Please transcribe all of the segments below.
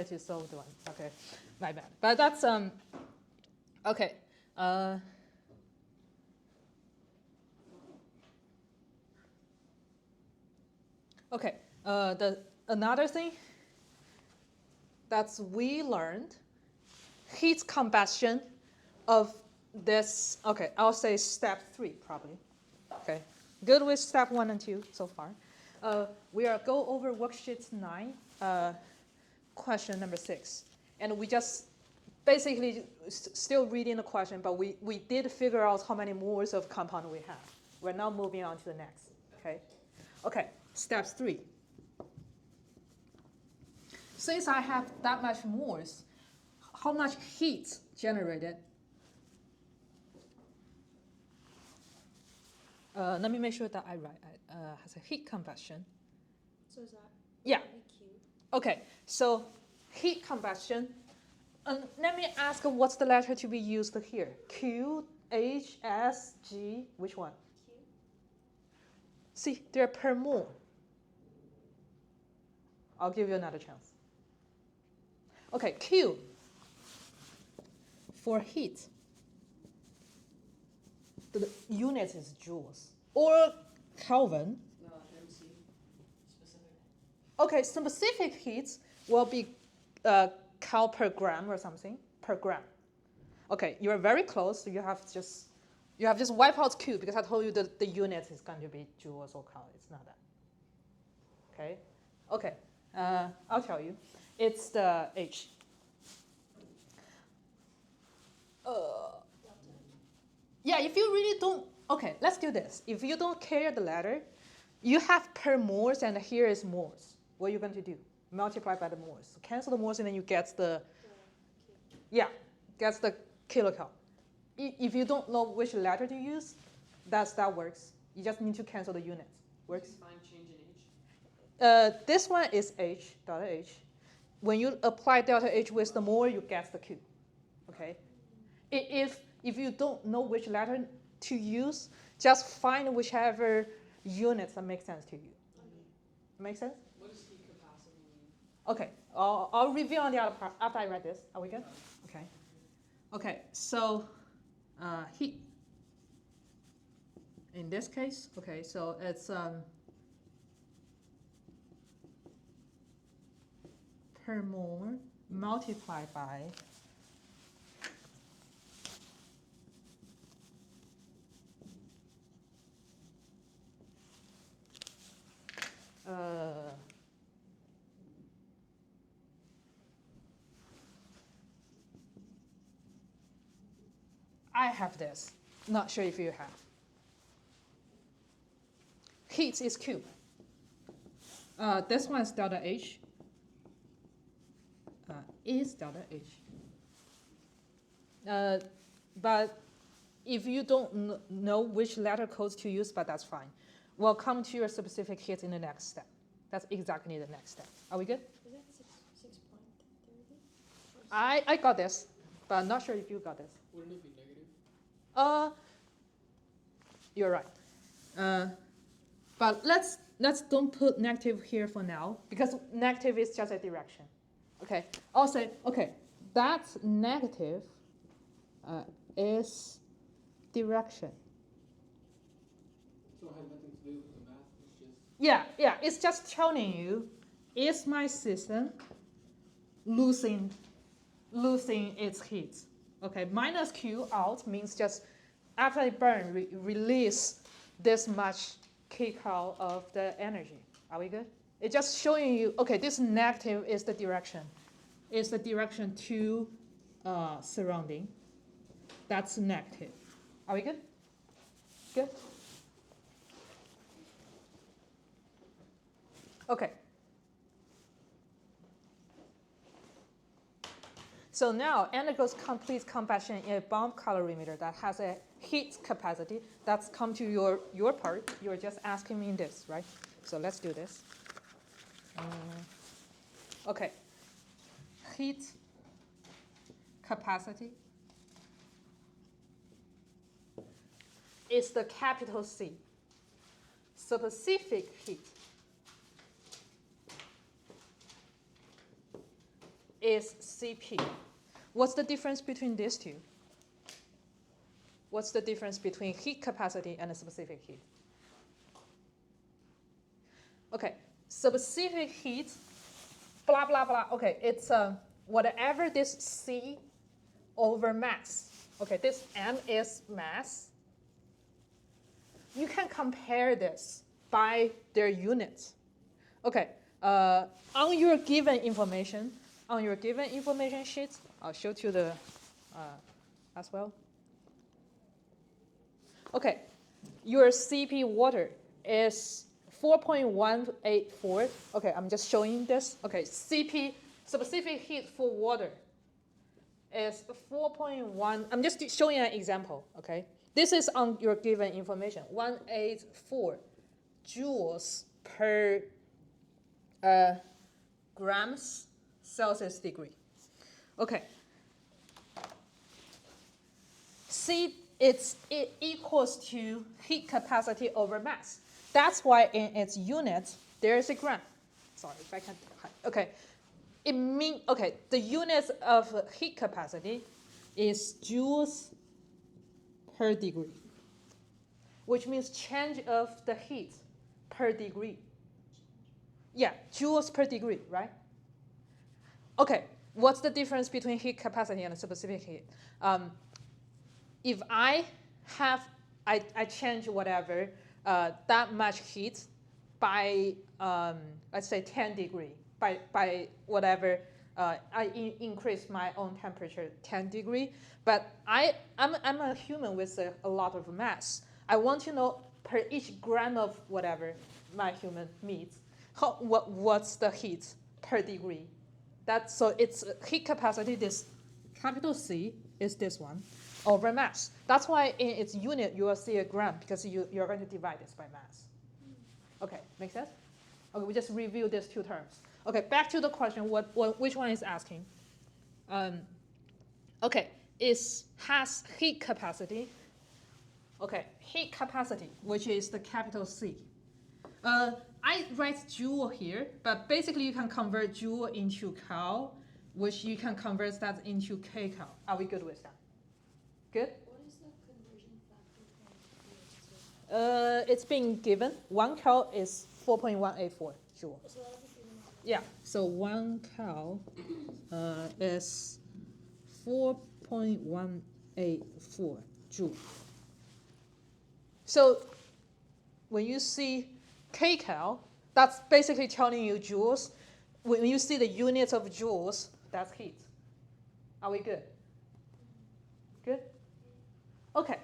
to solve the one. Okay, my bad. But that's okay. Okay. The another thing that's we learned heat combustion of this. Okay, I'll say step 3 probably. Okay, good with step 1 and 2 so far. We are go over worksheet 9, question number 6, and we just basically still reading the question, but we did figure out how many moles of compound we have. We're now moving on to the next. Okay. Okay. Step 3. Since I have that much moles, how much heat generated? Let me make sure that I write. Has a heat combustion. So is that Yeah. Q? Okay. So heat combustion. Let me ask what's the letter to be used here? Q, H, S, G. Which one? Q? See, they're per mole. I'll give you another chance. Okay, Q for heat. The unit is joules or Kelvin. No, MC. Specific. Okay, specific heats will be cal per gram or something per gram. Okay, you are very close. So you have just wipe out Q because I told you that the unit is going to be joules or cal. It's not that. Okay, okay. I'll tell you. It's the H. Yeah, if you really don't, okay, let's do this. If you don't care the letter, you have per moles and here is moles. What are you going to do? Multiply by the moles. So cancel the moles and then you get the, yeah, gets the kilocal. If you don't know which letter to use, that works. You just need to cancel the units. Works? Find change in H. This one is H, delta H. When you apply delta H with the mole, you get the Q. Okay? If you don't know which letter to use, just find whichever units that make sense to you. Make sense? What does heat capacity mean? Okay, I'll review on the other part after I write this. Are we good? Okay. Okay, so heat. In this case, okay, so it's per mole multiplied by I have this. Not sure if you have. Heat is Q. This one is delta H. Is delta H. But if you don't know which letter codes to use, but that's fine. We'll come to your specific heat in the next step. That's exactly the next step. Are we good? Is that 6.30? I got this, but I'm not sure if you got this. Wouldn't it be negative? You're right. But let's don't put negative here for now because negative is just a direction. Okay. I'll say okay. That's negative is direction. So it has nothing to do with the math. It's just. Yeah. It's just telling you, is my system losing its heat? Okay. Minus Q out means just after it burn, release this much kcal of the energy. Are we good? It's just showing you, okay, this negative is the direction. It's the direction to surrounding. That's negative. Are we good? Good? Okay. So now Enegos completes combustion in a bomb calorimeter that has a heat capacity. That's come to your part. You're just asking me this, right? So let's do this. Okay. Heat capacity is the capital C. Specific heat is Cp. What's the difference between these two? What's the difference between heat capacity and a specific heat? Okay, specific heat, blah, blah, blah. Okay, it's whatever this C over mass. Okay, this M is mass. You can compare this by their units. Okay, on your given information sheet, I'll show to the as well. Okay, your CP water is 4.184. Okay, I'm just showing this. Okay, CP specific heat for water is 4.1. I'm just showing an example. Okay, this is on your given information. 184 joules per grams Celsius degree. Okay. It equals to heat capacity over mass. That's why in its units there is a gram. Sorry if I can't. Okay. The units of heat capacity is joules per degree, which means change of the heat per degree. Yeah, joules per degree, right? Okay, what's the difference between heat capacity and a specific heat? If I change whatever that much heat by let's say 10 degree, by whatever I increase my own temperature 10 degree, but I'm a human with a lot of mass. I want to know per each gram of whatever my human meets, what's the heat per degree. So it's heat capacity, this capital C is this one, over mass. That's why in its unit you will see a gram, because you're going to divide this by mass. Okay, make sense? Okay, we just review these two terms. Okay, back to the question, which one is asking? Okay, has heat capacity. Okay, heat capacity, which is the capital C. I write joule here, but basically you can convert joule into cal, which you can convert that into kcal. Are we good with that? Good? What is the conversion factor from It's being given. 1 cal is 4.184 joule. So that's the same as Yeah, so 1 cal is 4.184 joule. So when you see kcal, that's basically telling you joules. When you see the units of joules, that's heat. Are we good? Good? Okay.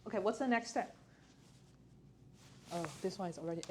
Okay, what's the next step? Oh, this one is already 8.